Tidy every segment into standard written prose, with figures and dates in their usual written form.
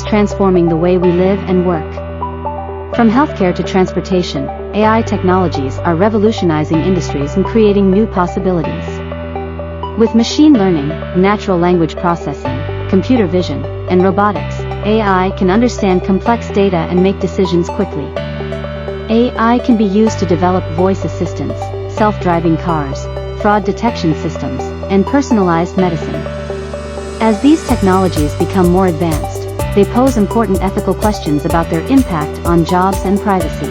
transforming the way we live and work. From healthcare to transportation, AI technologies are revolutionizing industries and creating new possibilities. With machine learning, natural language processing, computer vision, and robotics, AI can understand complex data and make decisions quickly. AI can be used to develop voice assistants, self-driving cars, fraud detection systems, and personalized medicine. As these technologies become more advanced, they pose important ethical questions about their impact on jobs and privacy.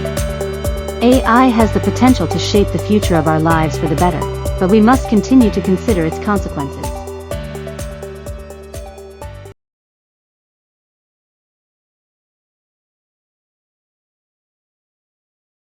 AI has the potential to shape the future of our lives for the better, but we must continue to consider its consequences.